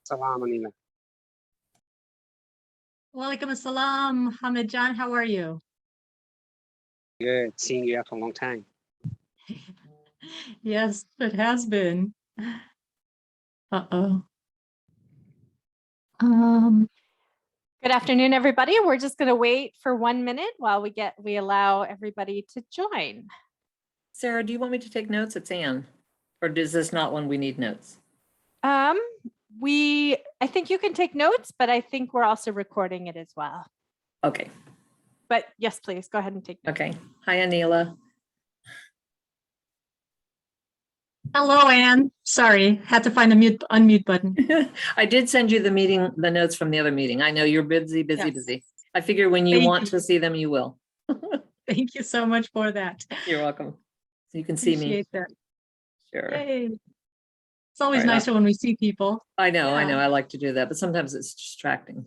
Salam, Aneelah. Walaikum assalam, Hamid Jan. How are you? Good seeing you after a long time. Yes, it has been. Uh-oh. Good afternoon, everybody. We're just going to wait for 1 minute while we allow everybody to join. Sarah, do you want me to take notes? It's Anne. Or is this not when we need notes? I think you can take notes, but I think we're also recording it as well. Okay. But yes, please go ahead and take notes. Okay. Hi, Aneelah. Hello, Anne. Sorry, had to find the unmute button. I did send you the notes from the other meeting. I know you're busy. Yes. I figure when you Thank want you. to see them, you will. Thank you so much for that. You're welcome. So you can see me. Appreciate that. Sure. Yay. It's always All right, nicer when we see people. I know. Yeah. I like to do that, but sometimes it's distracting.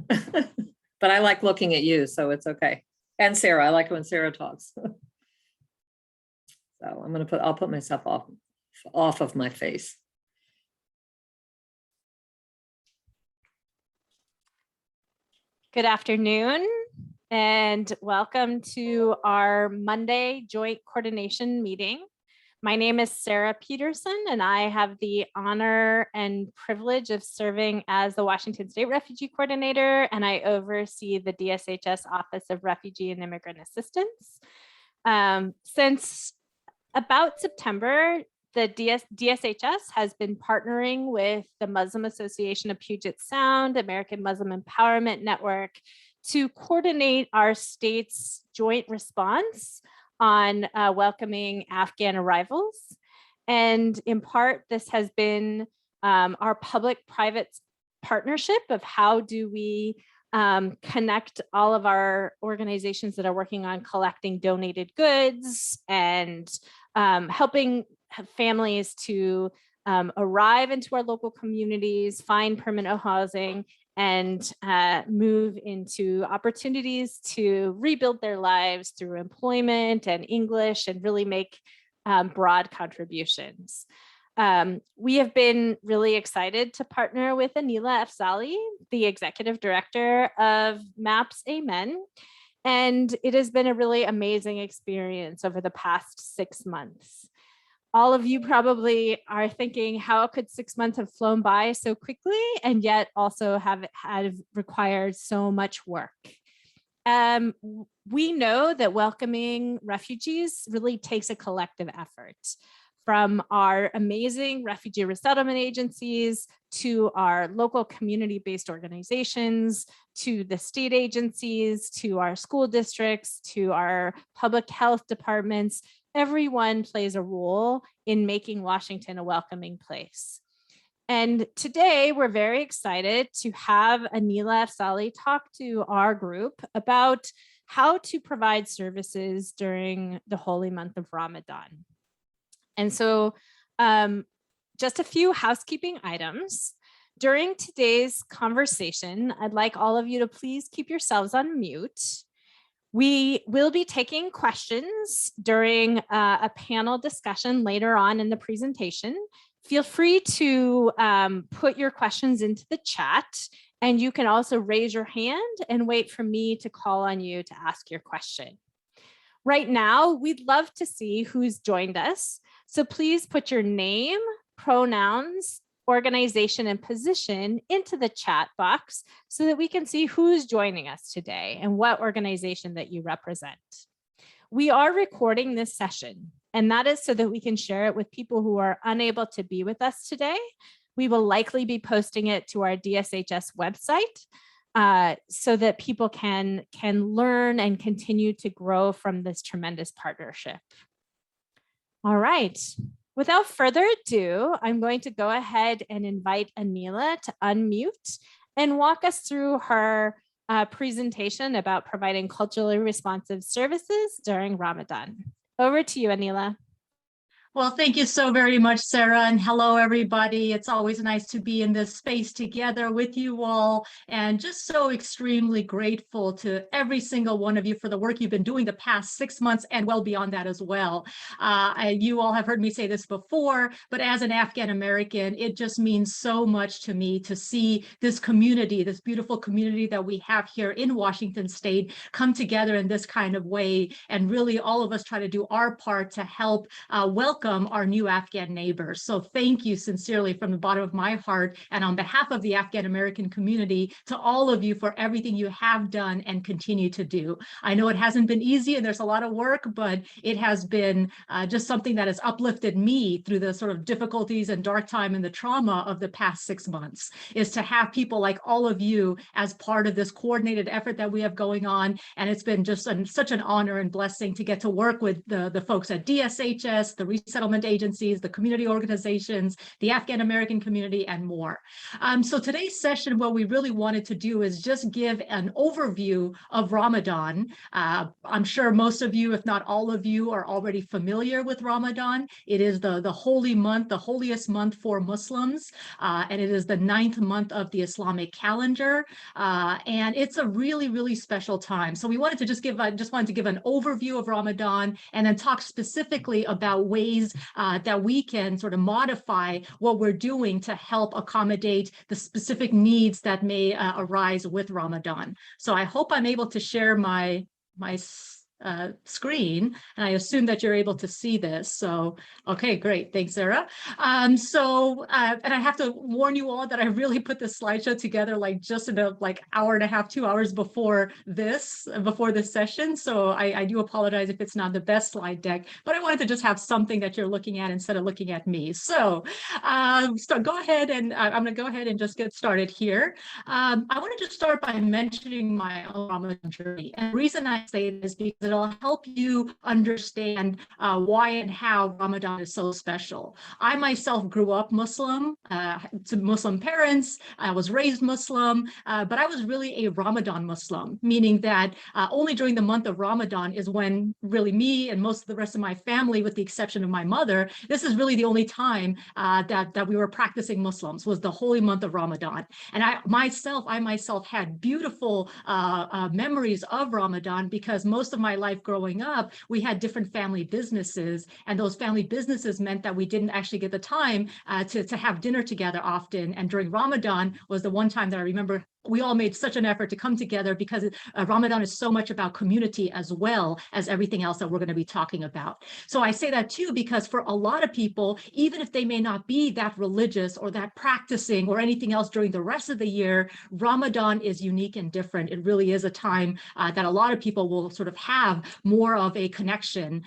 But I like looking at you, so it's okay. And Sarah, I like when Sarah talks. So I'll put myself off of my face. Good afternoon and welcome to our Monday joint coordination meeting. My name is Sarah Peterson and I have the honor and privilege of serving as the Washington State Refugee Coordinator, and I oversee the DSHS Office of Refugee and Immigrant Assistance. Since about September, the DSHS has been partnering with the Muslim Association of Puget Sound, American Muslim Empowerment Network, to coordinate our state's joint response on welcoming Afghan arrivals. And in part, this has been our public-private partnership of how do we connect all of our organizations that are working on collecting donated goods and helping families to arrive into our local communities, find permanent housing, and move into opportunities to rebuild their lives through employment and English and really make broad contributions. We have been really excited to partner with Aneelah Afzali, the Executive Director of MAPS Amen. And it has been a really amazing experience over the past 6 months. All of you probably are thinking, how could 6 months have flown by so quickly and yet also have required so much work? We know that welcoming refugees really takes a collective effort, from our amazing refugee resettlement agencies to our local community-based organizations, to the state agencies, to our school districts, to our public health departments. Everyone plays a role in making Washington a welcoming place. And today we're very excited to have Aneelah Afzali talk to our group about how to provide services during the holy month of Ramadan. And so just a few housekeeping items. During today's conversation, I'd like all of you to please keep yourselves on mute. We will be taking questions during a panel discussion later on in the presentation. Feel free to put your questions into the chat, and you can also raise your hand and wait for me to call on you to ask your question. Right now, we'd love to see who's joined us. So please put your name, pronouns, organization, and position into the chat box so that we can see who's joining us today and what organization that you represent. We are recording this session, and that is so that we can share it with people who are unable to be with us today. We will likely be posting it to our DSHS website so that people can learn and continue to grow from this tremendous partnership. All right. Without further ado, I'm going to go ahead and invite Aneelah to unmute and walk us through her presentation about providing culturally responsive services during Ramadan. Over to you, Aneelah. Well, thank you so very much, Sarah, and hello, everybody. It's always nice to be in this space together with you all, and just so extremely grateful to every single one of you for the work you've been doing the past 6 months and well beyond that as well. You all have heard me say this before, but as an Afghan American, it just means so much to me to see this community, this beautiful community that we have here in Washington State, come together in this kind of way, and really all of us try to do our part to help welcome our new Afghan neighbors. So thank you sincerely from the bottom of my heart and on behalf of the Afghan American community to all of you for everything you have done and continue to do. I know it hasn't been easy and there's a lot of work, but it has been just something that has uplifted me through the sort of difficulties and dark time and the trauma of the past 6 months, is to have people like all of you as part of this coordinated effort that we have going on. And it's been just such an honor and blessing to get to work with the folks at DSHS, the resettlement agencies, the community organizations, the Afghan American community, and more. So today's session, what we really wanted to do is just give an overview of Ramadan. I'm sure most of you, if not all of you, are already familiar with Ramadan. It is the holy month, the holiest month for Muslims, and it is the 9th month of the Islamic calendar, and it's a really, really special time. So we wanted to just wanted to give an overview of Ramadan and then talk specifically about ways that we can sort of modify what we're doing to help accommodate the specific needs that may arise with Ramadan. So I hope I'm able to share my screen, and I assume that you're able to see this. So, okay, great. Thanks, Sarah. And I have to warn you all that I really put this slideshow together like just in a hour and a half, 2 hours before this session. So I do apologize if it's not the best slide deck, but I wanted to just have something that you're looking at instead of looking at me. So, go ahead and I'm going to go ahead and just get started here. I want to just start by mentioning my own Ramadan journey. And the reason I say this is because it'll help you understand why and how Ramadan is so special. I myself grew up Muslim, to Muslim parents. I was raised Muslim, but I was really a Ramadan Muslim, meaning that only during the month of Ramadan is when really me and most of the rest of my family, with the exception of my mother, this is really the only time that we were practicing Muslims, was the holy month of Ramadan. And I myself had beautiful memories of Ramadan because most of my life growing up, we had different family businesses, and those family businesses meant that we didn't actually get the time to have dinner together often. And during Ramadan was the one time that I remember we all made such an effort to come together, because Ramadan is so much about community as well as everything else that we're going to be talking about. So I say that too, because for a lot of people, even if they may not be that religious or that practicing or anything else during the rest of the year, Ramadan is unique and different. It really is a time that a lot of people will sort of have more of a connection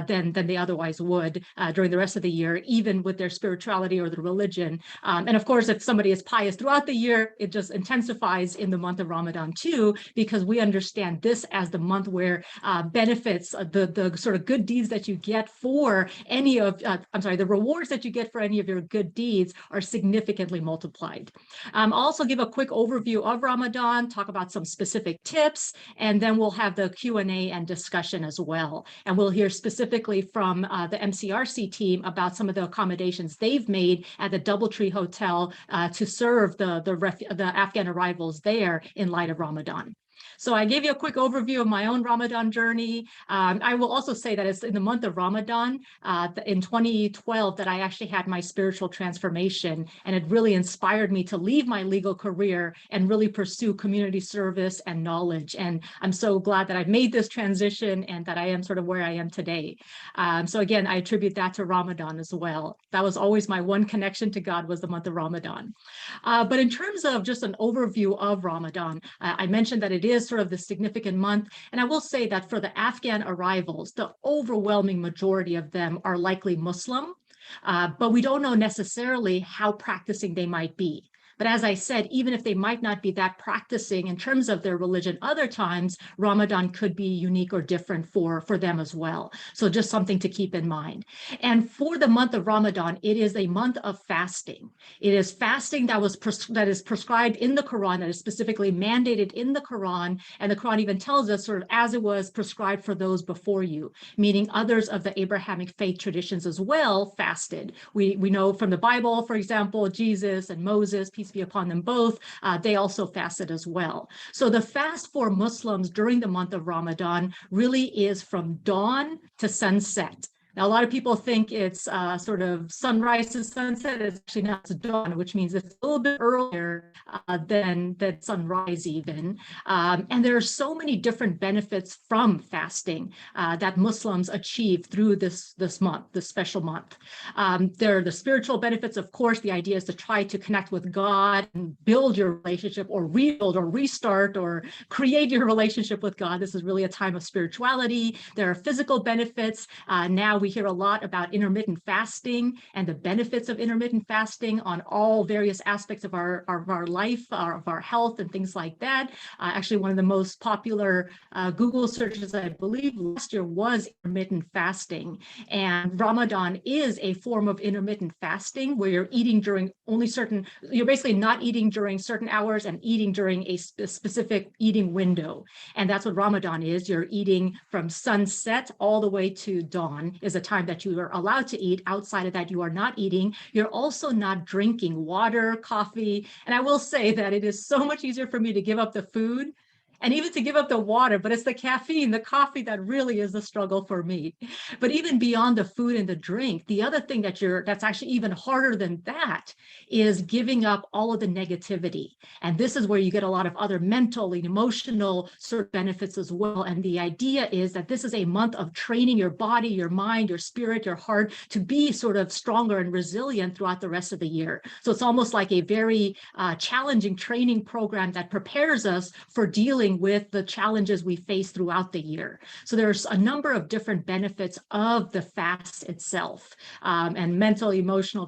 than they otherwise would during the rest of the year, even with their spirituality or their religion. And of course, if somebody is pious throughout the year, it just intensifies in the month of Ramadan too, because we understand this as the month where benefits, the sort of good deeds that you get for any of, the rewards that you get for any of your good deeds are significantly multiplied. I'll also give a quick overview of Ramadan, talk about some specific tips, and then we'll have the Q&A and discussion as well. And we'll hear specifically from the MCRC team about some of the accommodations they've made at the Doubletree Hotel to serve the Afghan arrivals there in light of Ramadan. So I gave you a quick overview of my own Ramadan journey. I will also say that it's in the month of Ramadan in 2012 that I actually had my spiritual transformation, and it really inspired me to leave my legal career and really pursue community service and knowledge. And I'm so glad that I've made this transition and that I am sort of where I am today. So again, I attribute that to Ramadan as well. That was always my one connection to God, was the month of Ramadan. But in terms of just an overview of Ramadan, I mentioned that it is sort of the significant month. And I will say that for the Afghan arrivals, the overwhelming majority of them are likely Muslim, but we don't know necessarily how practicing they might be. But as I said, even if they might not be that practicing in terms of their religion other times, Ramadan could be unique or different for them as well. So just something to keep in mind. And for the month of Ramadan, it is a month of fasting. It is fasting that is prescribed in the Quran, that is specifically mandated in the Quran. And the Quran even tells us sort of as it was prescribed for those before you, meaning others of the Abrahamic faith traditions as well fasted. We know from the Bible, for example, Jesus and Moses, peace be upon them both, they also fasted as well. So the fast for Muslims during the month of Ramadan really is from dawn to sunset. Now, a lot of people think it's sort of sunrise to sunset. It's actually not, it's dawn, which means it's a little bit earlier than sunrise even. And there are so many different benefits from fasting that Muslims achieve through this month, this special month. There are the spiritual benefits, of course. The idea is to try to connect with God and build your relationship, or rebuild or restart or create your relationship with God. This is really a time of spirituality. There are physical benefits. Now we hear a lot about intermittent fasting and the benefits of intermittent fasting on all various aspects of our life, of our health and things like that. Actually, one of the most popular Google searches, I believe, last year was intermittent fasting. And Ramadan is a form of intermittent fasting where you're eating during only certain, you're basically not eating during certain hours and eating during a specific eating window. And that's what Ramadan is. You're eating from sunset all the way to dawn is a time that you are allowed to eat. Outside of that, you are not eating. You're also not drinking water, coffee. And I will say that it is so much easier for me to give up the food and even to give up the water, but it's the caffeine, the coffee that really is the struggle for me. But even beyond the food and the drink, the other thing that's actually even harder than that is giving up all of the negativity. And this is where you get a lot of other mental and emotional sort of benefits as well. And the idea is that this is a month of training your body, your mind, your spirit, your heart to be sort of stronger and resilient throughout the rest of the year. So it's almost like a very challenging training program that prepares us for dealing with the challenges we face throughout the year. So there's a number of different benefits of the fast itself, and mental, emotional,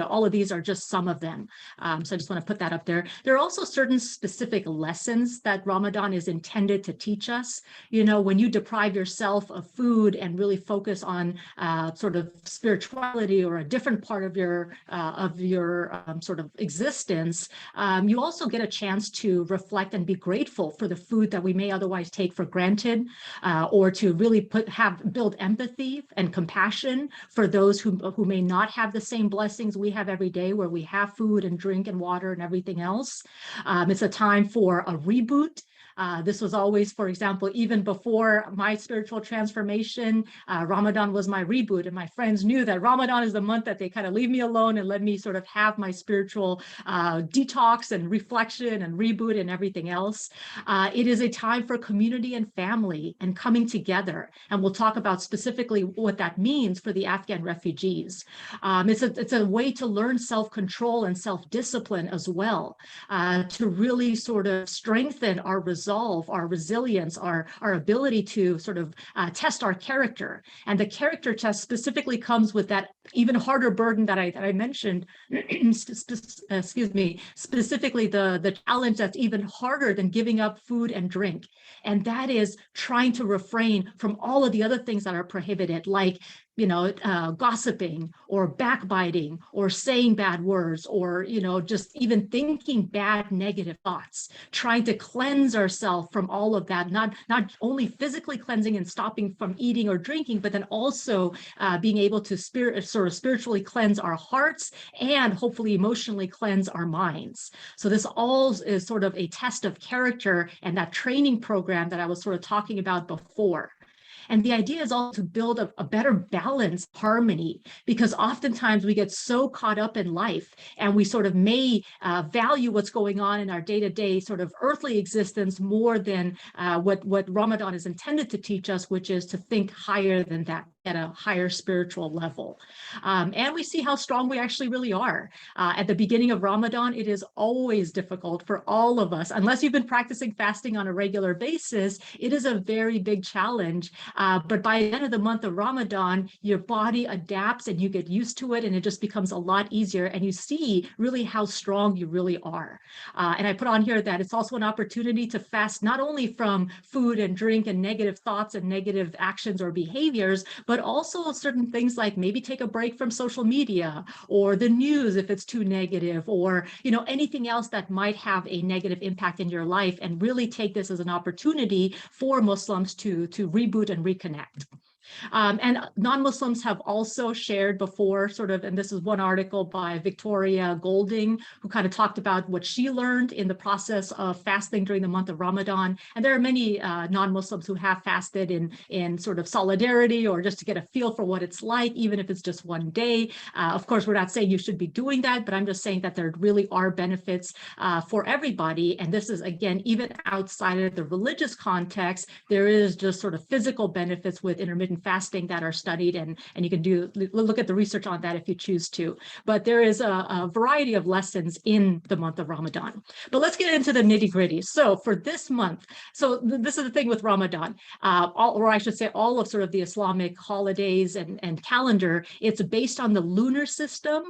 all of these are just some of them. So I just want to put that up there. There are also certain specific lessons that Ramadan is intended to teach us. You know, when you deprive yourself of food and really focus on sort of spirituality or a different part of your sort of existence, you also get a chance to reflect and be grateful for the food that we may otherwise take for granted, or to really build empathy and compassion for those who may not have the same blessings we have every day, where we have food and drink and water and everything else. It's a time for a reboot. This was always, for example, even before my spiritual transformation, Ramadan was my reboot. And my friends knew that Ramadan is the month that they kind of leave me alone and let me sort of have my spiritual detox and reflection and reboot and everything else. It is a time for community and family and coming together. And we'll talk about specifically what that means for the Afghan refugees. It's a way to learn self-control and self-discipline as well, to really sort of strengthen our resolve, our resilience, our ability to sort of test our character. And the character test specifically comes with that even harder burden that I mentioned, excuse me, specifically the challenge that's even harder than giving up food and drink. And that is trying to refrain from all of the other things that are prohibited, like gossiping or backbiting or saying bad words, or, just even thinking bad, negative thoughts, trying to cleanse ourselves from all of that, not only physically cleansing and stopping from eating or drinking, but then also being able to spiritually cleanse our hearts and hopefully emotionally cleanse our minds. So this all is sort of a test of character and that training program that I was sort of talking about before. And the idea is also to build a better balance, harmony, because oftentimes we get so caught up in life and we sort of may value what's going on in our day-to-day sort of earthly existence more than what Ramadan is intended to teach us, which is to think higher than that. at a higher spiritual level. And we see how strong we actually really are. At the beginning of Ramadan, it is always difficult for all of us. Unless you've been practicing fasting on a regular basis, it is a very big challenge. But by the end of the month of Ramadan, your body adapts and you get used to it, and it just becomes a lot easier. And you see really how strong you really are. And I put on here that it's also an opportunity to fast not only from food and drink and negative thoughts and negative actions or behaviors, but also certain things like maybe take a break from social media or the news if it's too negative, or anything else that might have a negative impact in your life, and really take this as an opportunity for Muslims to reboot and reconnect. And non-Muslims have also shared before and this is one article by Victoria Golding, who kind of talked about what she learned in the process of fasting during the month of Ramadan. And there are many non-Muslims who have fasted in sort of solidarity or just to get a feel for what it's like, even if it's just one day. Of course, we're not saying you should be doing that, but I'm just saying that there really are benefits for everybody. And this is, again, even outside of the religious context, there is just sort of physical benefits with intermittent fasting that are studied, and you can look at the research on that if you choose to. But there is a variety of lessons in the month of Ramadan. But let's get into the nitty-gritty. So for this month, this is the thing with Ramadan, or I should say all of sort of the Islamic holidays and calendar, it's based on the lunar system.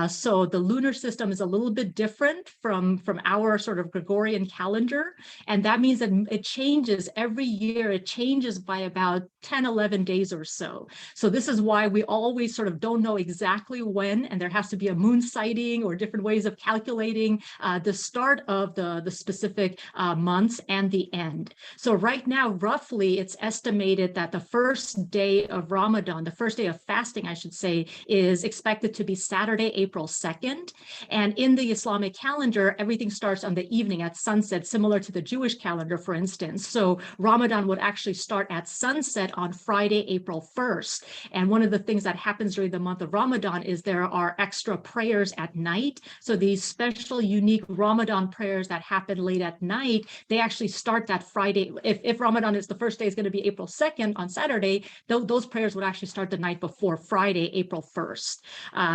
So the lunar system is a little bit different from our sort of Gregorian calendar. And that means that it changes every year. It changes by about 10, 11 days or so. So this is why we always sort of don't know exactly when, and there has to be a moon sighting or different ways of calculating the start of the specific months and the end. So right now, roughly, it's estimated that the first day of Ramadan, the first day of fasting, I should say, is expected to be Saturday, April 2nd. And in the Islamic calendar, everything starts on the evening at sunset, similar to the Jewish calendar, for instance. So Ramadan would actually start at sunset on Friday, April 1st. And one of the things that happens during the month of Ramadan is there are extra prayers at night. So these special, unique Ramadan prayers that happen late at night, they actually start that Friday. If Ramadan is the first day is going to be April 2nd on Saturday, those prayers would actually start the night before Friday, April 1st.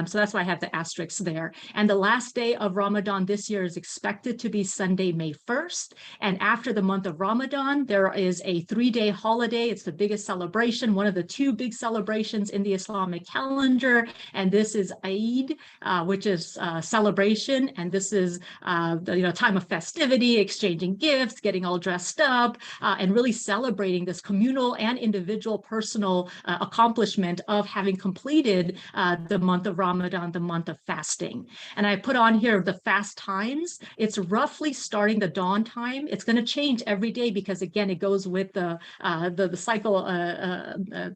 So that's why I have the asterisks there. And the last day of Ramadan this year is expected to be Sunday, May 1st. And after the month of Ramadan, there is a 3-day holiday. It's the biggest celebration, one of the 2 big celebrations in the Islamic calendar. And this is Eid, which is celebration. And this is time of festivity, exchanging gifts, getting all dressed up, and really celebrating this communal and individual personal accomplishment of having completed the month of Ramadan, the month of fasting. And I put on here the fast times. It's roughly starting the dawn time. It's going to change every day because, again, it goes with the cycle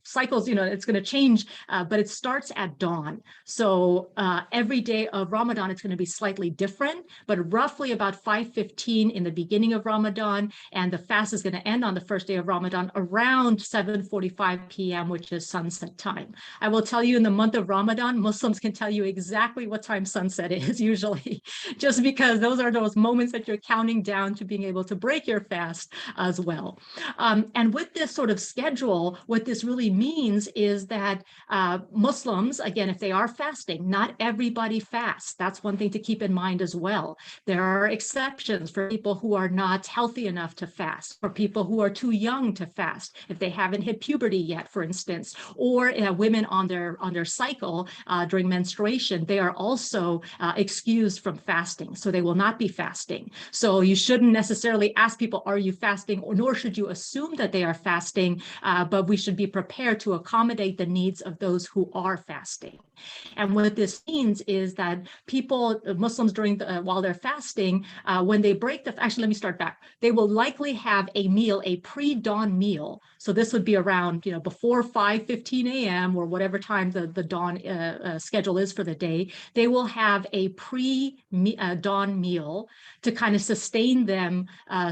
cycles. It's going to change, but it starts at dawn. So every day of Ramadan, it's going to be slightly different, but roughly about 5:15 in the beginning of Ramadan, and the fast is going to end on the first day of Ramadan around 7:45 p.m., which is sunset time. I will tell you, in the month of Ramadan, Muslims can tell you exactly what time sunset is usually, just because those are those moments that you're counting down to being able to break your fast as well. And with this sort of schedule, what this really means is that Muslims, again, if they are fasting, not everybody fasts. That's one thing to keep in mind as well. There are exceptions for people who are not healthy enough to fast, for people who are too young to fast, if they haven't hit puberty yet, for instance, or women on their cycle during menstruation, they are also excused from fasting, so they will not be fasting. So you shouldn't necessarily ask people, are you fasting, or nor should you assume that they are fasting, but we should be prepared to accommodate the needs of those who are fasting. And what this means is that people, Muslims, while they're fasting, when they break actually, let me start back. They will likely have a meal, a pre-dawn meal. So this would be around, before 5:15 a.m. or whatever time the dawn schedule is for the day. They will have a pre-dawn meal to kind of sustain them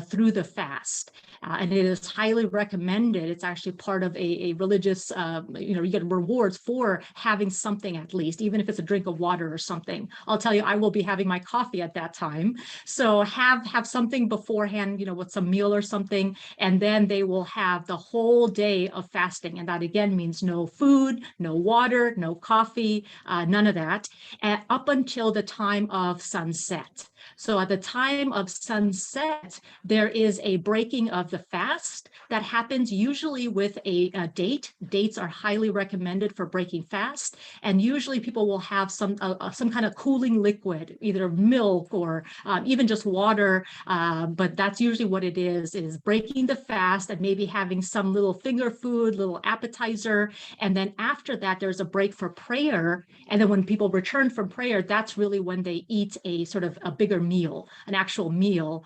through the fast. And it is highly recommended. It's actually part of of a religious, you get rewards for having something at least, even if it's a drink of water or something. I'll tell you, I will be having my coffee at that time. So have something beforehand, with some meal or something, and then they will have the whole day of fasting. And that again means no food, no water, no coffee, none of that, up until the time of sunset. So at the time of sunset, there is a breaking of the fast that happens usually with a date. Dates are highly recommended for breaking fast. And usually people will have some kind of cooling liquid, either milk or even just water. But that's usually what it is breaking the fast and maybe having some little finger food, little appetizer. And then after that, there's a break for prayer. And then when people return from prayer, that's really when they eat a sort of a bigger meal, an actual meal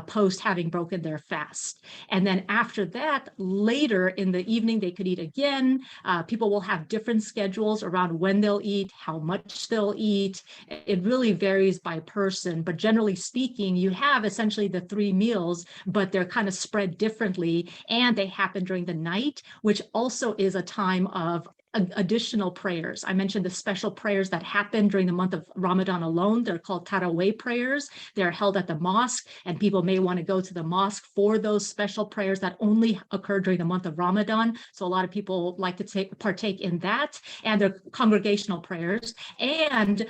post having broken their fast. And then after that, later in the evening, they could eat again. People will have different schedules around when they'll eat, how much they'll eat. It really varies by person, but generally speaking, you have essentially the 3 meals, but they're kind of spread differently, and they happen during the night, which also is a time of additional prayers. I mentioned the special prayers that happen during the month of Ramadan alone. They're called Tarawih prayers. They're held at the mosque, and people may want to go to the mosque for those special prayers that only occur during the month of Ramadan. So a lot of people like to partake in that, and they're congregational prayers. And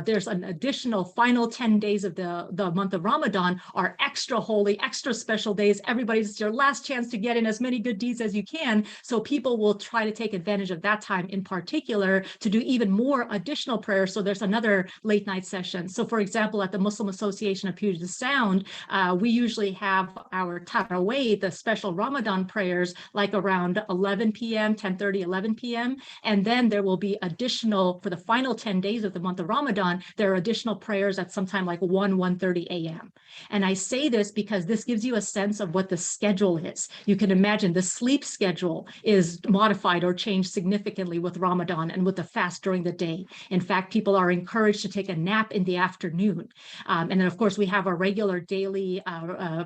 there's an additional final 10 days of the month of Ramadan are extra holy, extra special days. It's your last chance to get in as many good deeds as you can. So people will try to take advantage of that time in particular to do even more additional prayers. So there's another late night session. So for example, at the Muslim Association of Puget Sound, we usually have our Tarawih, the special Ramadan prayers, like around 11 p.m., 10:30, 11 p.m. And then there will be additional, for the final 10 days of the month of Ramadan, there are additional prayers at sometime like 1:30 a.m. And I say this because this gives you a sense of what the schedule is. You can imagine the sleep schedule is modified or changed significantly with Ramadan and with the fast during the day. In fact, people are encouraged to take a nap in the afternoon. And then, of course, we have a regular daily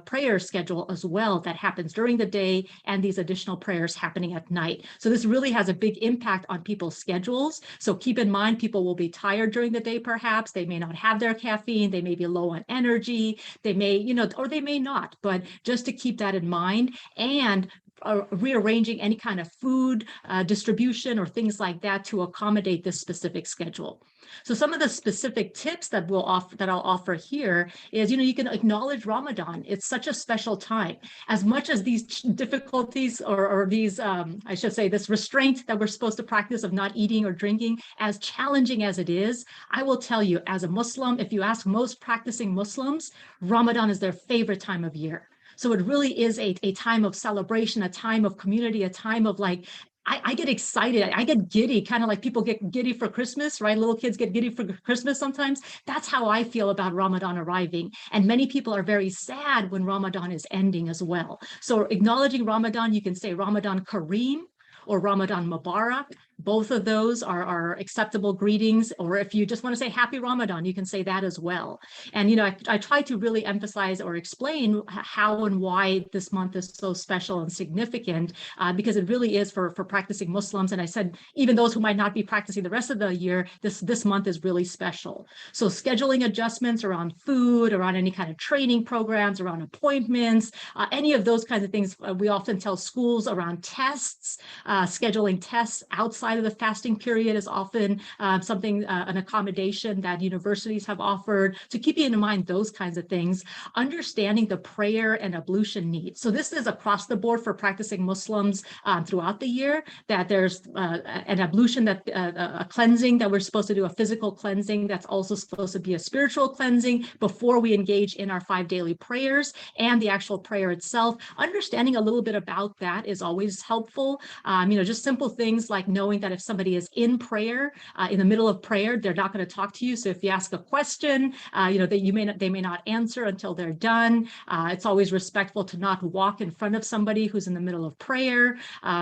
prayer schedule as well that happens during the day, and these additional prayers happening at night. So this really has a big impact on people's schedules. So keep in mind, people will be tired during the day, perhaps. They may not have their caffeine. They may be low on energy. They may, or they may not. But just to keep that in mind, and rearranging any kind of food distribution or things like that to accommodate this specific schedule. So some of the specific tips that I'll offer here is, you can acknowledge Ramadan. It's such a special time. As much as these difficulties or these, I should say, this restraint that we're supposed to practice of not eating or drinking, as challenging as it is, I will tell you, as a Muslim, if you ask most practicing Muslims, Ramadan is their favorite time of year. So it really is a time of celebration, a time of community, a time of I get excited. I get giddy, kind of like people get giddy for Christmas, right? Little kids get giddy for Christmas sometimes. That's how I feel about Ramadan arriving. And many people are very sad when Ramadan is ending as well. So acknowledging Ramadan, you can say Ramadan Kareem or Ramadan Mubarak. Both of those are acceptable greetings. Or if you just want to say Happy Ramadan, you can say that as well. And, I try to really emphasize or explain how and why this month is so special and significant, because it really is for practicing Muslims. And I said, even those who might not be practicing the rest of the year, this month is really special. So scheduling adjustments around food, around any kind of training programs, around appointments, any of those kinds of things. We often tell schools around tests, scheduling tests outside of the fasting period is often something, an accommodation that universities have offered. So keeping in mind those kinds of things, understanding the prayer and ablution needs. So this is across the board for practicing Muslims throughout the year, that there's an ablution, that a cleansing that we're supposed to do, a physical cleansing that's also supposed to be a spiritual cleansing before we engage in our 5 daily prayers and the actual prayer itself. Understanding a little bit about that is always helpful. Just simple things like knowing that if somebody is in prayer, in the middle of prayer, they're not going to talk to you. So if you ask a question, that they may not answer until they're done. It's always respectful to not walk in front of somebody who's in the middle of prayer.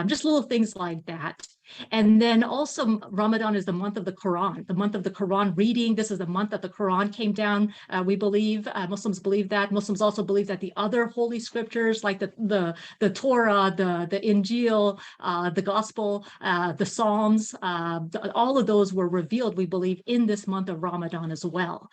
Just little things like that. And then also Ramadan is the month of the Quran, the month of the Quran reading. This is the month that the Quran came down. We believe, Muslims believe that. Muslims also believe that the other holy scriptures like the Torah, the Injil, the Gospel, the Psalms, all of those were revealed, we believe, in this month of Ramadan as well.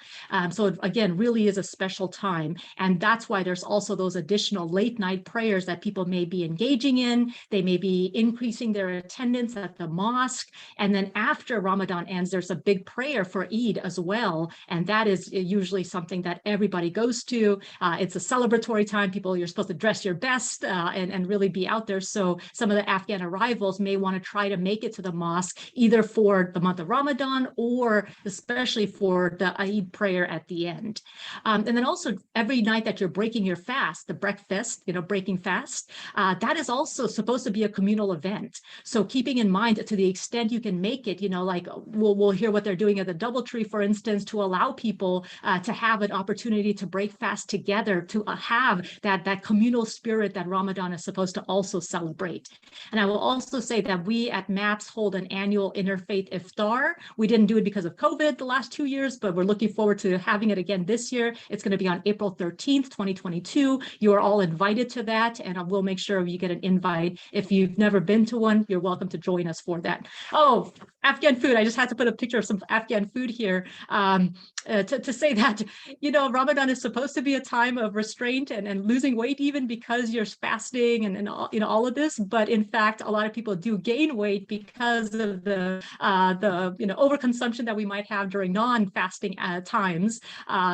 So it, again, really is a special time. And that's why there's also those additional late night prayers that people may be engaging in. They may be increasing their attendance at the mosque. And then after Ramadan ends, there's a big prayer for Eid as well. And that is usually something that everybody goes to. It's a celebratory time. People, you're supposed to dress your best and really be out there. So some of the Afghan arrivals may want to try to make it to the mosque, either for the month of Ramadan or especially for the Eid prayer at the end. And then also every night that you're breaking your fast, the breakfast, breaking fast, that is also supposed to be a communal event. So keeping in mind, to the extent you can make it, like we'll hear what they're doing at the DoubleTree, for instance, to allow people to have an opportunity to break fast together, to have that communal spirit that Ramadan is supposed to also celebrate. And I will also say that we at MAPS hold an annual interfaith iftar. We didn't do it because of COVID the last 2 years, but we're looking forward to having it again this year. It's going to be on April 13th, 2022. You are all invited to that, and we'll make sure you get an invite. If you've never been to one, you're welcome to join us for that. Oh, Afghan food. I just had to put a picture of some Afghan food here to say that, Ramadan is supposed to be a time of restraint and losing weight, even because you're fasting and all of this. But in fact, a lot of people do gain weight because of the overconsumption that we might have during non-fasting times.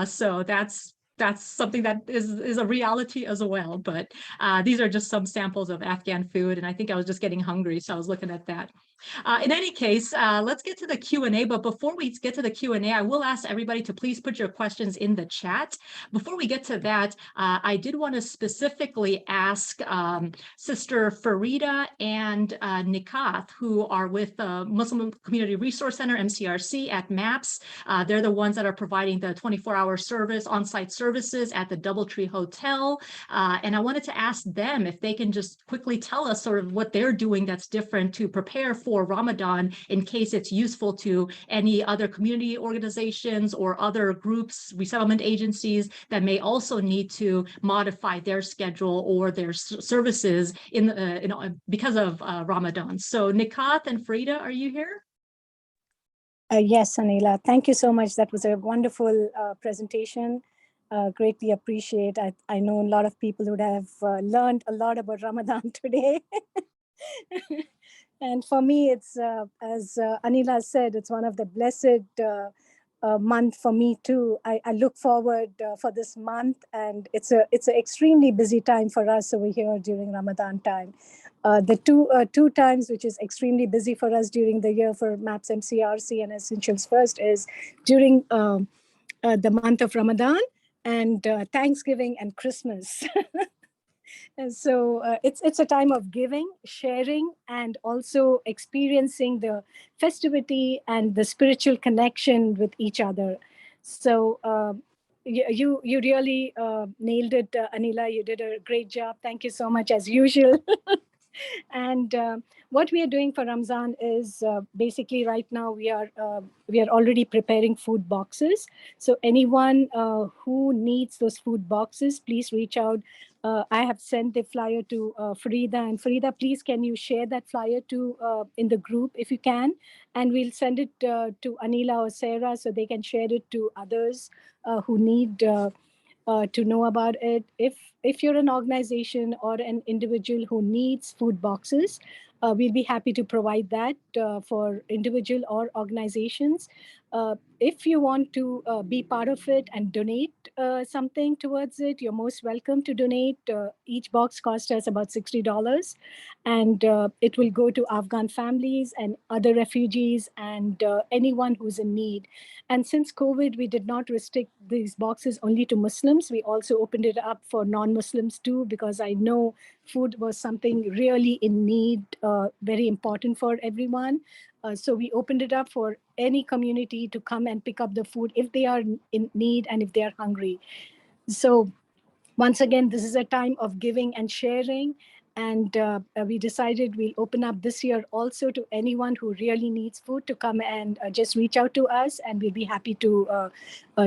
So that's something that is a reality as well. But these are just some samples of Afghan food. And I think I was just getting hungry, so I was looking at that. In any case, let's get to the Q&A. But before we get to the Q&A, I will ask everybody to please put your questions in the chat. Before we get to that, I did want to specifically ask Sister Farida and Nikath, who are with the Muslim Community Resource Center, MCRC, at MAPS. They're the ones that are providing the 24-hour service, on-site services at the DoubleTree Hotel. And I wanted to ask them if they can just quickly tell us sort of what they're doing that's different to prepare for Ramadan, in case it's useful to any other community organizations or other groups, resettlement agencies that may also need to modify their schedule or their services because of Ramadan. So Nikath and Farida, are you here? Yes, Aneelah, thank you so much. That was a wonderful presentation. Greatly appreciate. I know a lot of people would have learned a lot about Ramadan today. And for me, it's, as Aneelah said, it's one of the blessed month for me too. I look forward for this month, and it's an extremely busy time for us over here during Ramadan time. The two times which is extremely busy for us during the year for MAPS MCRC and Essentials First is during the month of Ramadan and Thanksgiving and Christmas. And so it's a time of giving, sharing, and also experiencing the festivity and the spiritual connection with each other. So you really nailed it, Aneelah. You did a great job. Thank you so much, as usual. And what we are doing for Ramzan is basically right now we are already preparing food boxes. So anyone who needs those food boxes, please reach out. I have sent the flyer to Farida, and Farida, please can you share that flyer to in the group if you can, and we'll send it to Aneelah or Sarah so they can share it to others who need to know about it. If you're an organization or an individual who needs food boxes, we'll be happy to provide that for individual or organizations. If you want to be part of it and donate something towards it, you're most welcome to donate. Each box costs us about $60, and it will go to Afghan families and other refugees and anyone who's in need. And since COVID, we did not restrict these boxes only to Muslims. We also opened it up for non-Muslims too, because I know food was something really in need, very important for everyone. So we opened it up for any community to come and pick up the food if they are in need and if they are hungry. So once again, this is a time of giving and sharing. And we decided we'll open up this year also to anyone who really needs food to come and just reach out to us, and we'll be happy to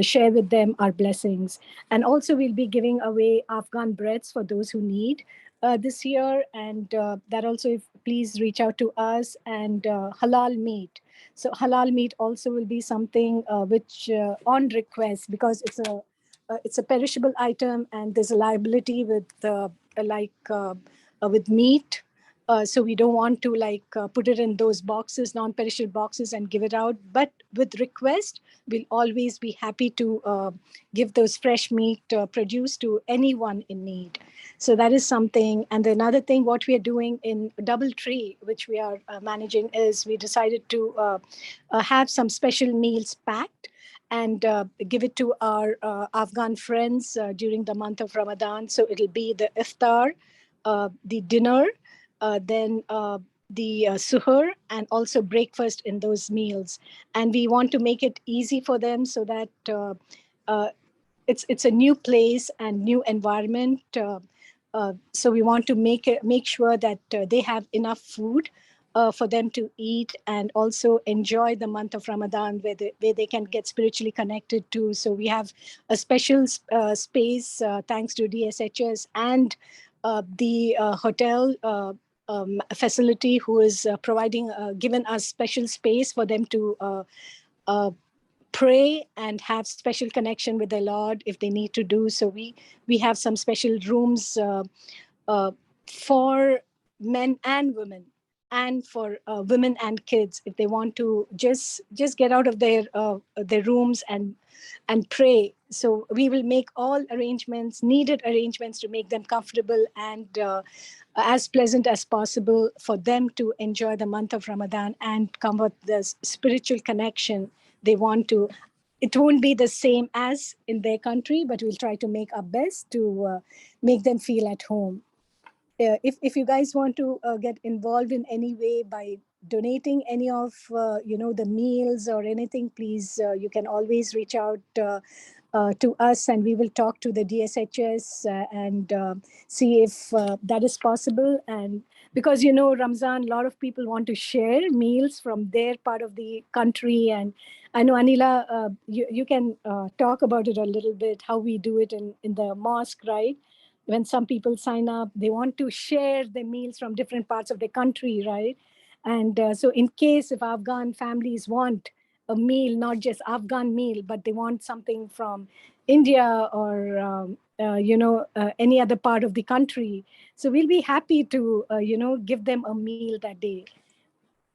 share with them our blessings. And also we'll be giving away Afghan breads for those who need this year. And that also, if, please reach out to us. And halal meat. So halal meat also will be something which on request, because it's a perishable item and there's a liability with with meat. So we don't want to put it in those boxes, non-perishable boxes, and give it out. But with request, we'll always be happy to give those fresh meat produced to anyone in need. So that is something. And another thing, what we are doing in Doubletree, which we are managing, is we decided to have some special meals packed and give it to our Afghan friends during the month of Ramadan. So it'll be the iftar, the dinner, then the suhoor, and also breakfast in those meals. And we want to make it easy for them so that it's a new place and new environment. So we want to make sure that they have enough food for them to eat, and also enjoy the month of Ramadan where they can get spiritually connected to. So we have a special space thanks to DSHS and the hotel facility, who is providing, given us special space for them to pray and have special connection with the Lord if they need to do. So we have some special rooms for men and women, and for women and kids, if they want to just get out of their rooms and pray. So we will make all needed arrangements to make them comfortable and as pleasant as possible for them to enjoy the month of Ramadan and come with the spiritual connection they want to. It won't be the same as in their country, but we'll try to make our best to make them feel at home. If you guys want to get involved in any way by donating any of the meals or anything, please you can always reach out to us, and we will talk to the DSHS and see if that is possible. And because Ramzan, a lot of people want to share meals from their part of the country, and I know Aneelah, you can talk about it a little bit, how we do it in the mosque, right? When some people sign up, they want to share their meals from different parts of the country, right? And so in case if Afghan families want a meal, not just Afghan meal, but they want something from India or, any other part of the country. So we'll be happy to, give them a meal that day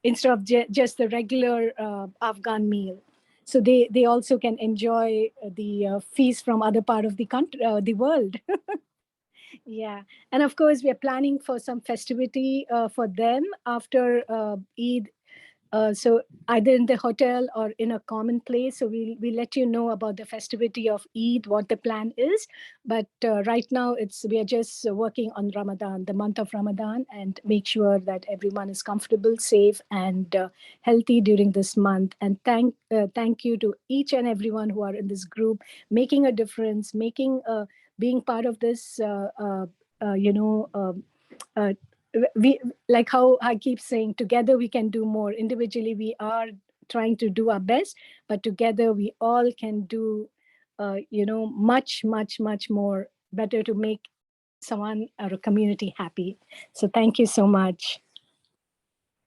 instead of just the regular Afghan meal. So they also can enjoy the feast from other part of the country, the world. Yeah, and of course we are planning for some festivity for them after Eid. So either in the hotel or in a common place. So we'll let you know about the festivity of Eid, what the plan is. But right now we are just working on Ramadan, the month of Ramadan, and make sure that everyone is comfortable, safe, and healthy during this month. And thank you to each and everyone who are in this group, making a difference, being part of this. We, like how I keep saying, together we can do more. Individually we are trying to do our best, but together we all can do much more better to make someone or a community happy. So thank you so much.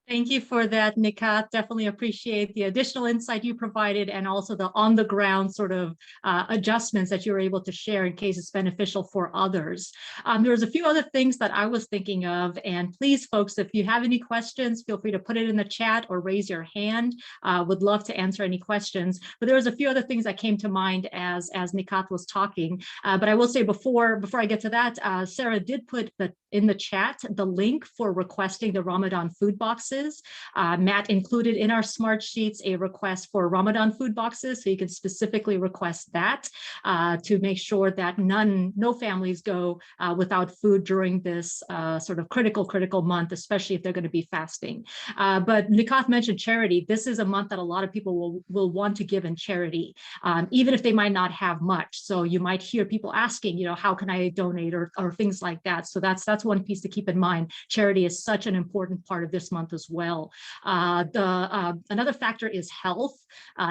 Thank you for that, Nikat. Definitely appreciate the additional insight you provided, and also the on-the-ground sort of adjustments that you were able to share in case it's beneficial for others. There's a few other things that I was thinking of, and please, folks, if you have any questions, feel free to put it in the chat or raise your hand. Would love to answer any questions. But there was a few other things that came to mind as Nikat was talking. But I will say before I get to that, Sarah did put in the chat the link for requesting the Ramadan food boxes. Matt included in our smart sheets a request for Ramadan food boxes, so you can specifically request that to make sure that no families go without food during this sort of critical month, especially if they're going to be fasting. But Nikat mentioned charity. This is a month that a lot of people will want to give in charity, even if they might not have much. So you might hear people asking, how can I donate or things like that. So that's that's one piece to keep in mind. Charity is such an important part of this month as well. Another factor is health.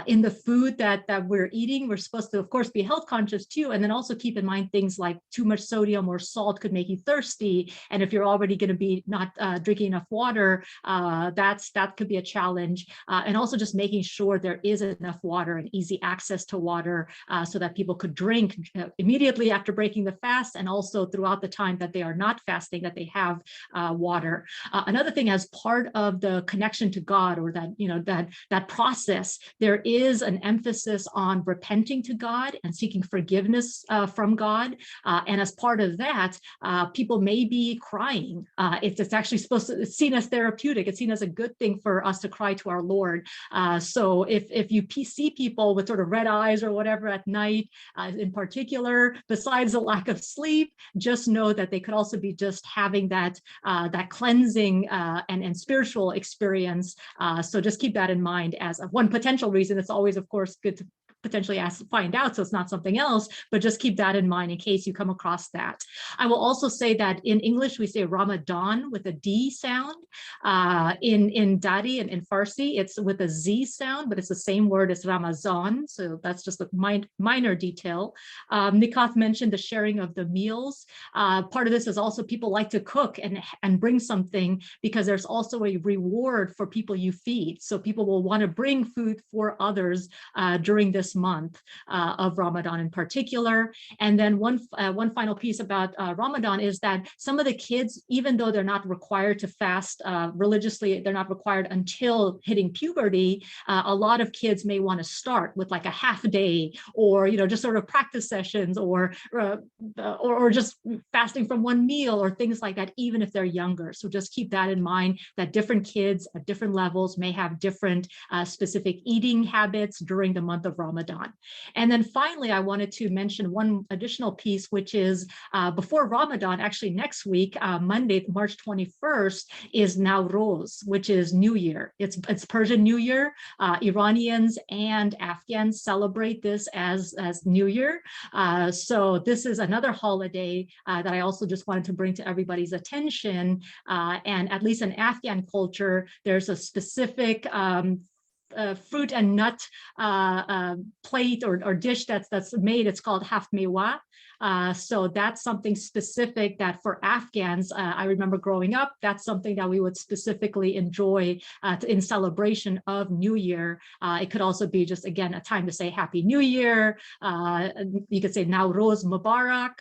In the food that we're eating, we're supposed to, of course, be health conscious too, and then also keep in mind things like too much sodium or salt could make you thirsty. And if you're already going to be not drinking enough water, that could be a challenge. And also just making sure there is enough water and easy access to water so that people could drink immediately after breaking the fast, and also throughout the time that they are not fasting, that they have water. Another thing, as part of the connection to God, or that process, there is an emphasis on repenting to God and seeking forgiveness from God. And as part of that, people may be crying. It's actually it's seen as therapeutic. It's seen as a good thing for us to cry to our Lord. So if you see people with sort of red eyes or whatever at night, in particular, besides the lack of sleep, just know that they could also be just having that cleansing and spiritual experience. So just keep that in mind as one potential reason. It's always, of course, good to potentially find out, so it's not something else, but just keep that in mind in case you come across that. I will also say that in English, we say Ramadan with a D sound. In Dari and in Farsi, it's with a Z sound, but it's the same word as Ramazan. So that's just a minor detail. Nikath mentioned the sharing of the meals. Part of this is also people like to cook and bring something, because there's also a reward for people you feed. So people will want to bring food for others during this month of Ramadan in particular. And then one final piece about Ramadan is that some of the kids, even though they're not required to fast religiously, they're not required until hitting puberty, a lot of kids may want to start with like a half day, or just sort of practice sessions, or just fasting from one meal, or things like that, even if they're younger. So just keep that in mind, that different kids at different levels may have different specific eating habits during the month of Ramadan. And then finally, I wanted to mention one additional piece, which is before Ramadan, actually next week, Monday, March 21st, is Nowruz, which is New Year. It's Persian New Year. Iranians and Afghans celebrate this as New Year. So this is another holiday that I also just wanted to bring to everybody's attention. And at least in Afghan culture, there's a specific fruit and nut plate or dish that's made. It's called haft mewa. So that's something specific that for Afghans, I remember growing up, that's something that we would specifically enjoy in celebration of New Year. It could also be just, again, a time to say Happy New Year. You could say Nowruz Mubarak,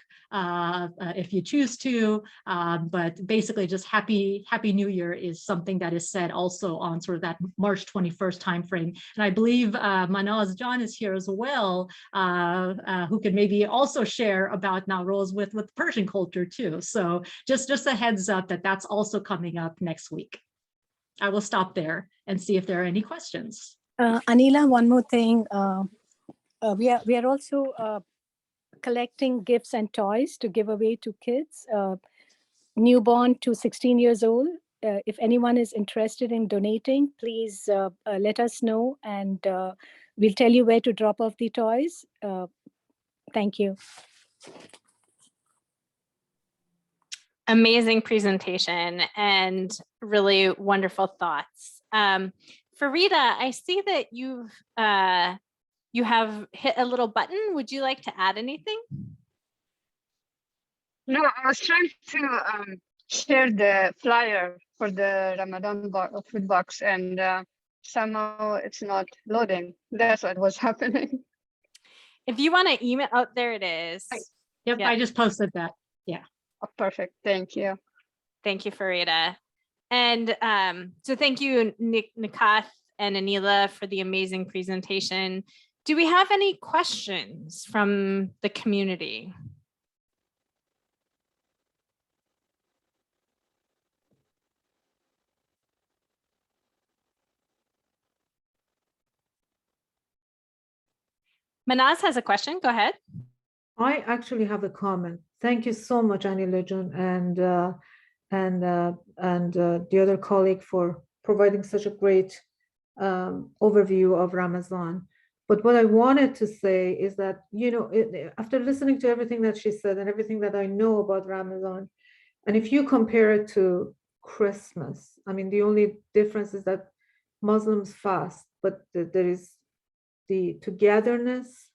if you choose to, but basically just Happy New Year is something that is said also on sort of that March 21st timeframe. And I believe Manaz John is here as well, who can maybe also share about Nowruz with Persian culture too. So just a heads up that that's also coming up next week. I will stop there and see if there are any questions. Aneelah, one more thing. We are also collecting gifts and toys to give away to kids, newborn to 16 years old. If anyone is interested in donating, please let us know, and we'll tell you where to drop off the toys. Thank you. Amazing presentation and really wonderful thoughts. Farida, I see that you have hit a little button. Would you like to add anything? No, I was trying to share the flyer for the Ramadan food box, and somehow it's not loading. That's what was happening. If you want to email, oh, there it is. Yep, yeah. I just posted that. Yeah. Oh, perfect. Thank you. Thank you, Farida. And so thank you, Nikath and Aneelah, for the amazing presentation. Do we have any questions from the community? Manaz has a question. Go ahead. I actually have a comment. Thank you so much, Aneelah and the other colleague for providing such a great overview of Ramadan. But what I wanted to say is that, after listening to everything that she said and everything that I know about Ramadan, And if you compare it to Christmas, I mean, the only difference is that Muslims fast, but there is the togetherness,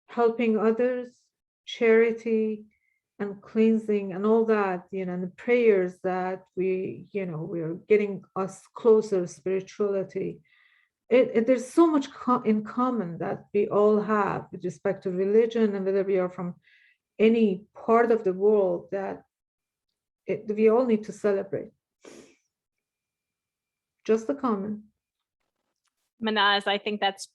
helping others, charity, and cleansing, and all that, and the prayers that we are getting us closer, spirituality. There's so much in common that we all have with respect to religion, and whether we are from any part of the world, that we all need to celebrate. Just a comment. Manaz, I think that's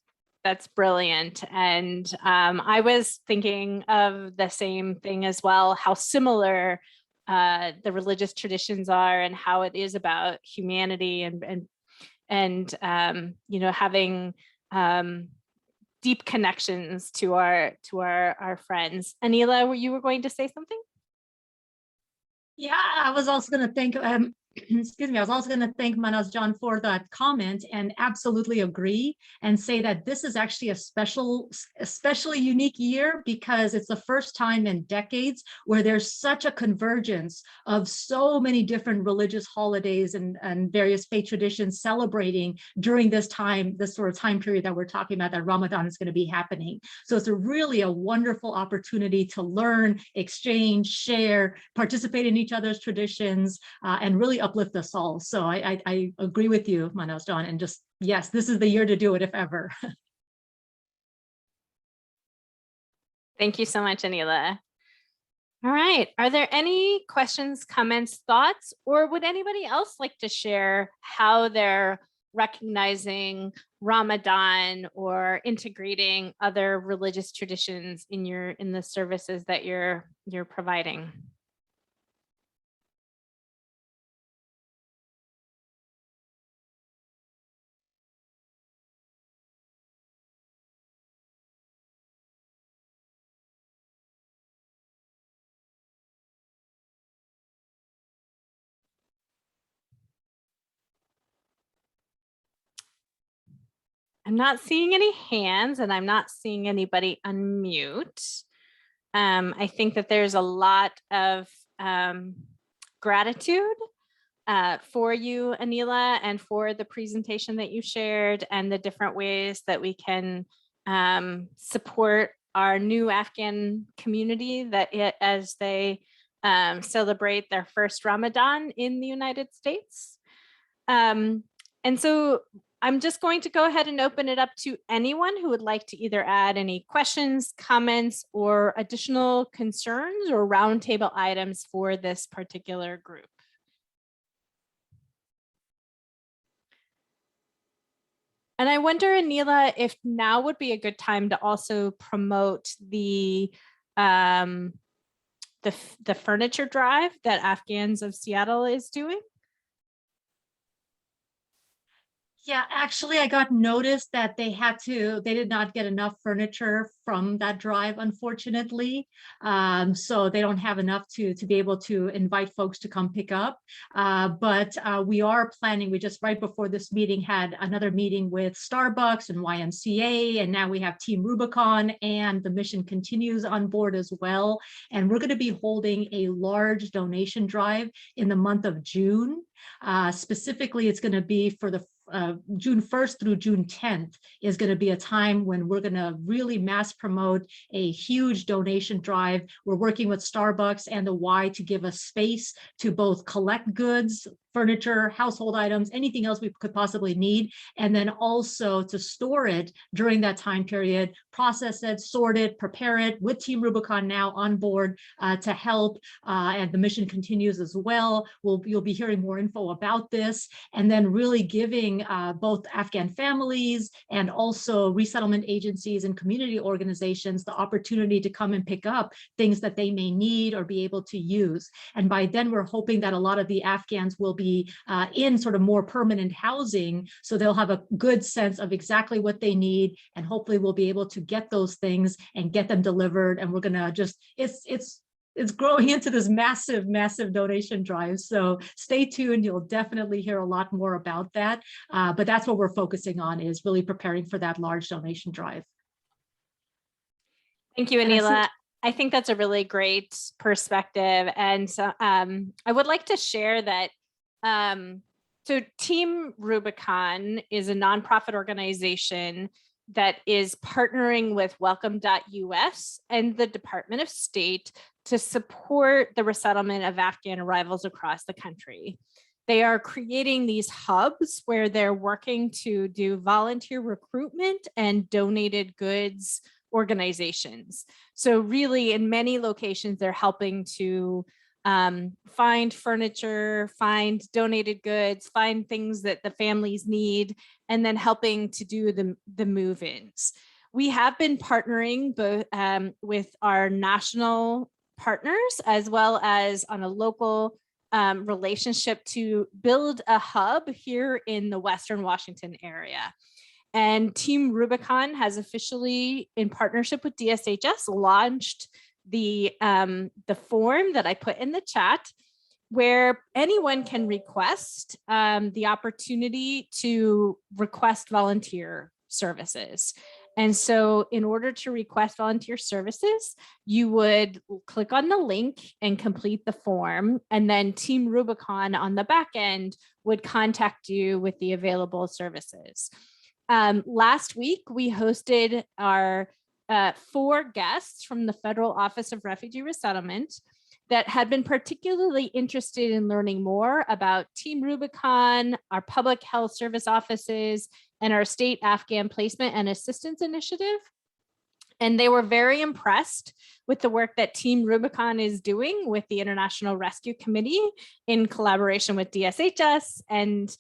brilliant. And I was thinking of the same thing as well, how similar the religious traditions are, and how it is about humanity and having deep connections to our friends. Aneelah, you were going to say something? Yeah, I was also going to thank, excuse me, I was also going to thank Manaz John for that comment, and absolutely agree and say that this is actually especially unique year, because it's the first time in decades where there's such a convergence of so many different religious holidays and various faith traditions celebrating during this time, this sort of time period that we're talking about, that Ramadan is going to be happening. So it's really a wonderful opportunity to learn, exchange, share, participate in each other's traditions, and really uplift us all. So I agree with you, Manaz John, and just, yes, this is the year to do it, if ever. Thank you so much, Aneelah. All right, are there any questions, comments, thoughts, or would anybody else like to share how they're recognizing Ramadan or integrating other religious traditions in the services that you're providing? I'm not seeing any hands, and I'm not seeing anybody unmute. I think that there's a lot of gratitude for you, Aneelah, and for the presentation that you shared, and the different ways that we can support our new Afghan community as they celebrate their first Ramadan in the United States. And so I'm just going to go ahead and open it up to anyone who would like to either add any questions, comments, or additional concerns or roundtable items for this particular group. And I wonder, Aneelah, if now would be a good time to also promote the furniture drive that Afghans of Seattle is doing. Yeah, actually, I got notice that they did not get enough furniture from that drive, unfortunately. So they don't have enough to be able to invite folks to come pick up. But we are planning, we just right before this meeting had another meeting with Starbucks and YMCA, and now we have Team Rubicon, and the Mission Continues on board as well. And we're going to be holding a large donation drive in the month of June. Specifically, it's going to be for the June 1st through June 10th is going to be a time when we're going to really mass promote a huge donation drive. We're working with Starbucks and the Y to give us space to both collect goods, furniture, household items, anything else we could possibly need, and then also to store it during that time period, process it, sort it, prepare it, with Team Rubicon now on board to help, and the Mission Continues as well. You'll be hearing more info about this, and then really giving both Afghan families and also resettlement agencies and community organizations the opportunity to come and pick up things that they may need or be able to use. And by then, we're hoping that a lot of the Afghans will be in sort of more permanent housing, so they'll have a good sense of exactly what they need, and hopefully we'll be able to get those things and get them delivered. And we're gonna just, it's growing into this massive donation drive. So stay tuned, you'll definitely hear a lot more about that. But that's what we're focusing on, is really preparing for that large donation drive. Thank you, Aneelah. I think that's a really great perspective. And so, I would like to share that. So Team Rubicon is a nonprofit organization that is partnering with Welcome.us and the Department of State to support the resettlement of Afghan arrivals across the country. They are creating these hubs where they're working to do volunteer recruitment and donated goods organizations. So really in many locations, they're helping to find furniture, find donated goods, find things that the families need, and then helping to do the move-ins. We have been partnering both with our national partners as well as on a local relationship to build a hub here in the Western Washington area. And Team Rubicon has officially, in partnership with DSHS, launched the form that I put in the chat, where anyone can request the opportunity to request volunteer services. And so in order to request volunteer services, you would click on the link and complete the form. And then Team Rubicon on the back end would contact you with the available services. Last week, we hosted our 4 guests from the Federal Office of Refugee Resettlement that had been particularly interested in learning more about Team Rubicon, our public health service offices, and our state Afghan placement and assistance initiative. And they were very impressed with the work that Team Rubicon is doing with the International Rescue Committee in collaboration with DSHS, and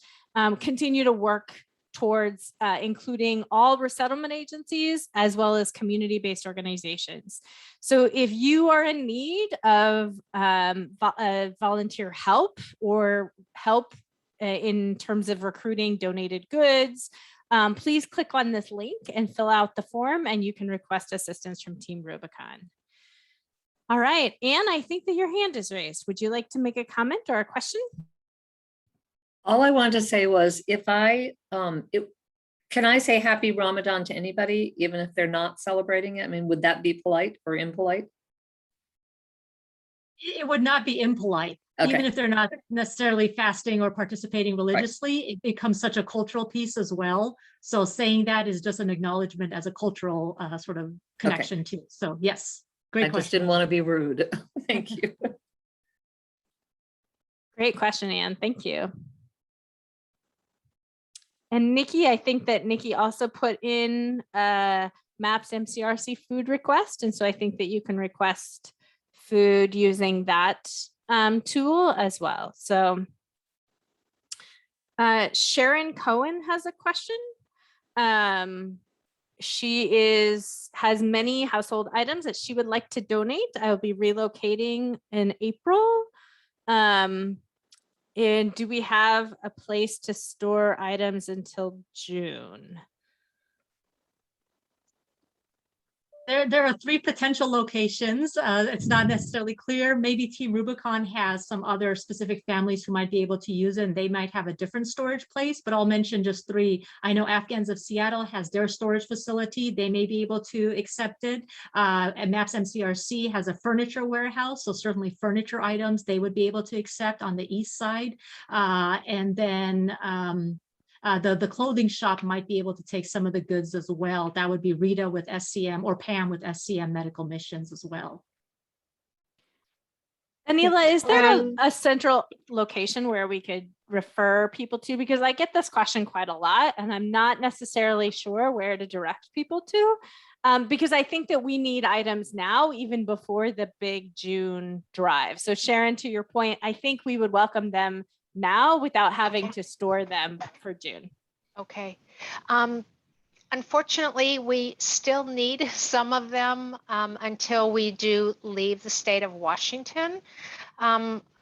continue to work towards including all resettlement agencies as well as community-based organizations. So if you are in need of volunteer help or help in terms of recruiting donated goods, please click on this link and fill out the form, and you can request assistance from Team Rubicon. All right, Anne, I think that your hand is raised. Would you like to make a comment or a question? All I wanted to say was, if I, can I say happy Ramadan to anybody, even if they're not celebrating it? I mean, would that be polite or impolite? It would not be impolite. Okay. Even if they're not necessarily fasting or participating religiously, it becomes such a cultural piece as well. So saying that is just an acknowledgement as a cultural sort of connection too. So yes, great question. I just didn't want to be rude. Thank you. Great question, Anne. Thank you. And Nikki, I think that Nikki also put in MAPS MCRC food request. And so I think that you can request food using that tool as well. So Sharon Cohen has a question. She has many household items that she would like to donate. I will be relocating in April. And do we have a place to store items until June? There are 3 potential locations. It's not necessarily clear. Maybe Team Rubicon has some other specific families who might be able to use it, and they might have a different storage place, but I'll mention just 3. I know Afghans of Seattle has their storage facility. They may be able to accept it. And MAPS MCRC has a furniture warehouse, so certainly furniture items they would be able to accept on the east side. And then the clothing shop might be able to take some of the goods as well. That would be Rita with SCM or Pam with SCM Medical Missions as well. Aneelah, is there a central location where we could refer people to? Because I get this question quite a lot, and I'm not necessarily sure where to direct people to, because I think that we need items now, even before the big June drive. So Sharon, to your point, I think we would welcome them now without having to store them for June. Okay. Unfortunately, we still need some of them until we do leave the state of Washington.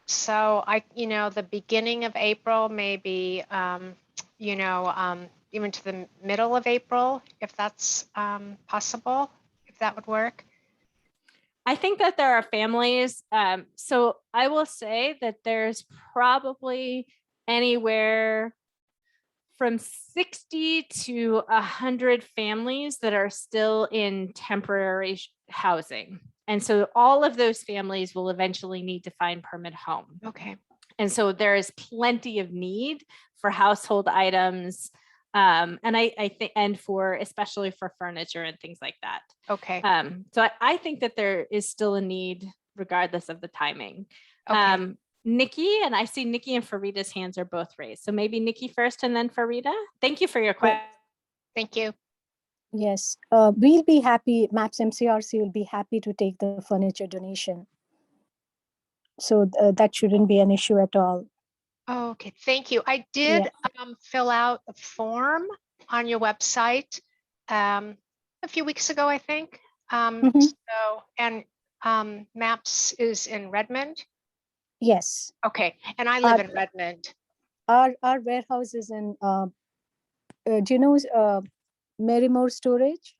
So the beginning of April, maybe, even to the middle of April, if that's possible, if that would work. I think that there are families. So I will say that there's probably anywhere from 60 to 100 families that are still in temporary housing. And so all of those families will eventually need to find permanent home. Okay. And so there is plenty of need for household items. And I think, and for, especially for furniture and things like that. Okay. So I think that there is still a need regardless of the timing. Okay. Nikki, and I see Nikki and Farida's hands are both raised. So maybe Nikki first and then Farida. Thank you for your question. Thank you. Yes, we'll be happy, MAPS MCRC will be happy to take the furniture donation. So that shouldn't be an issue at all. Oh, okay, thank you. I did fill out a form on your website a few weeks ago, I think. So, and MAPS is in Redmond. Yes. Okay, and I live in Redmond. Our warehouse is in, do you know Marymore Storage?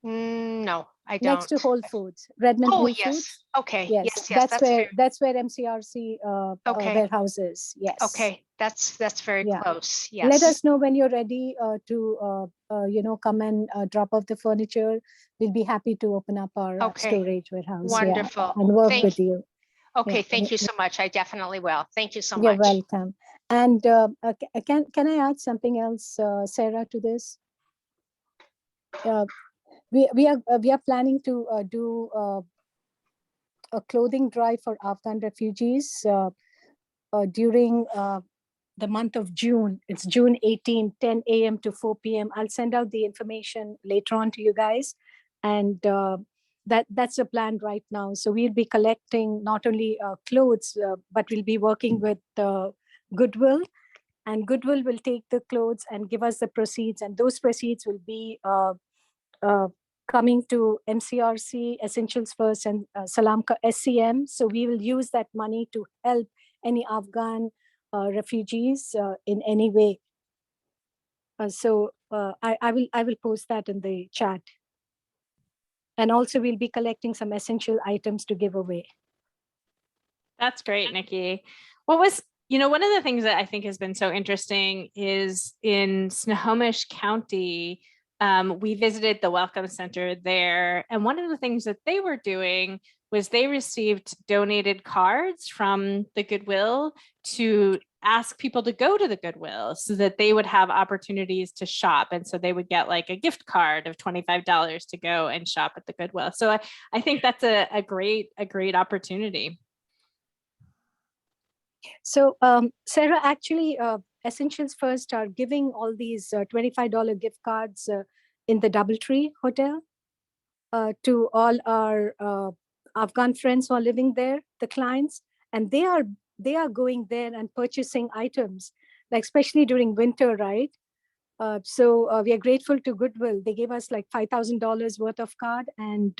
No, I don't. Next to Whole Foods, Redmond Whole yes. Foods. Okay. Yes, Yes, that's where MCRC warehouse is. Yes. Okay, that's very close. Yes. Let us know when you're ready to come and drop off the furniture. We'll be happy to open up our storage warehouse. Wonderful. And work with you. Okay, thank you so much. I definitely will. Thank you so much. You're welcome. And can I add something else, Sarah, to this? We are planning to do a clothing drive for Afghan refugees during the month of June. It's June 18, 10 a.m. to 4 p.m. I'll send out the information later on to you guys. And that's the plan right now. So we'll be collecting not only clothes, but we'll be working with Goodwill. And Goodwill will take the clothes and give us the proceeds. And those proceeds will be coming to MCRC, Essentials First, and Salamka SCM. So we will use that money to help any Afghan refugees in any way. So I will post that in the chat. And also we'll be collecting some essential items to give away. That's great, Nikki. What was, one of the things that I think has been so interesting is in Snohomish County, we visited the Welcome Center there. And one of the things that they were doing was they received donated cards from the Goodwill to ask people to go to the Goodwill so that they would have opportunities to shop. And so they would get like a gift card of $25 to go and shop at the Goodwill. So I think that's a great opportunity. So Sarah, actually Essentials First are giving all these $25 gift cards in the Doubletree Hotel to all our Afghan friends who are living there, the clients, and they are going there and purchasing items, like especially during winter, right? So we are grateful to Goodwill. They gave us like $5,000 worth of card, and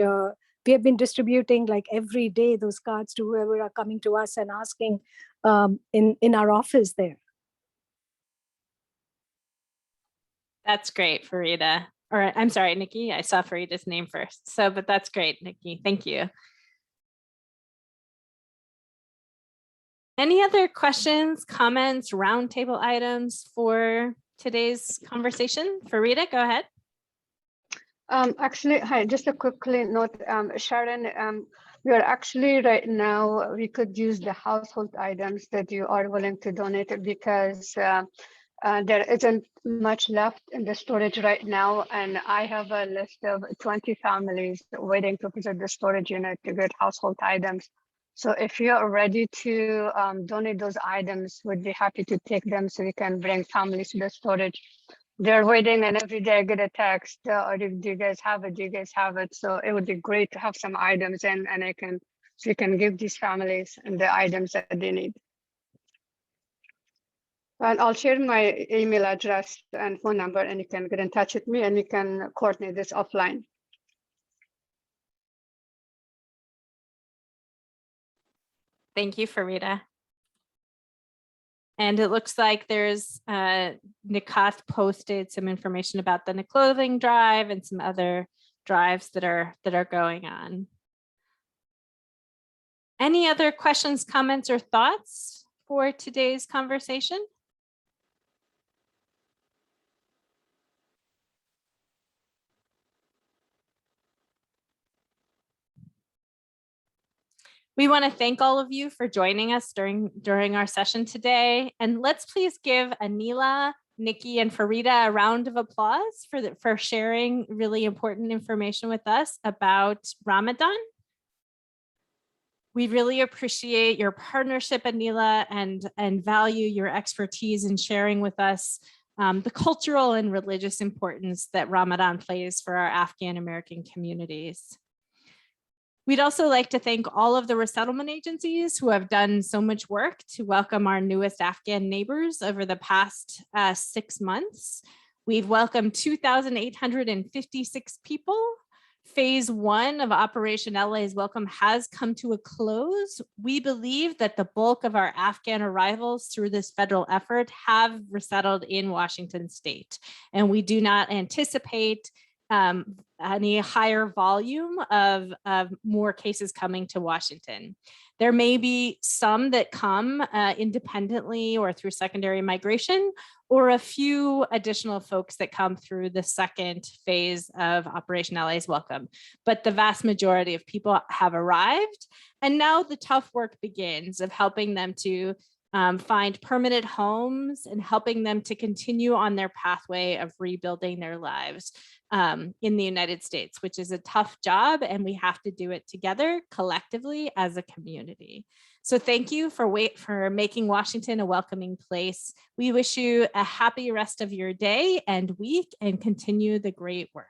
we have been distributing like every day those cards to whoever are coming to us and asking in our office there. That's great, Farida. Or I'm sorry, Nikki, I saw Farida's name first. So, but that's great, Nikki. Thank you. Any other questions, comments, roundtable items for today's conversation? Farida, go ahead. Actually, hi, just a quick note, Sharon, we are actually right now, we could use the household items that you are willing to donate because there isn't much left in the storage right now. And I have a list of 20 families waiting to visit the storage unit to get household items. So if you're ready to donate those items, we'd be happy to take them so we can bring families to the storage. They're waiting, and every day I get a text, or do you guys have it? Do you guys have it? So it would be great to have some items and so we can give these families and the items that they need. And I'll share my email address and phone number, and you can get in touch with me and we can coordinate this offline. Thank you, Farida. And it looks like there's Nikat posted some information about the clothing drive and some other drives that are going on. Any other questions, comments, or thoughts for today's conversation? We want to thank all of you for joining us during our session today. And let's please give Aneelah, Nikki, and Farida a round of applause for sharing really important information with us about Ramadan. We really appreciate your partnership, Aneelah, and value your expertise in sharing with us the cultural and religious importance that Ramadan plays for our Afghan American communities. We'd also like to thank all of the resettlement agencies who have done so much work to welcome our newest Afghan neighbors over the past 6 months. We've welcomed 2,856 people. Phase 1 of Operation LA's Welcome has come to a close. We believe that the bulk of our Afghan arrivals through this federal effort have resettled in Washington state, and we do not anticipate any higher volume of more cases coming to Washington. There may be some that come independently or through secondary migration, or a few additional folks that come through the second phase of Operation LA's Welcome. But the vast majority of people have arrived, and now the tough work begins of helping them to find permanent homes and helping them to continue on their pathway of rebuilding their lives in the United States, which is a tough job, and we have to do it together collectively as a community. So thank you for making Washington a welcoming place. We wish you a happy rest of your day and week, and continue the great work.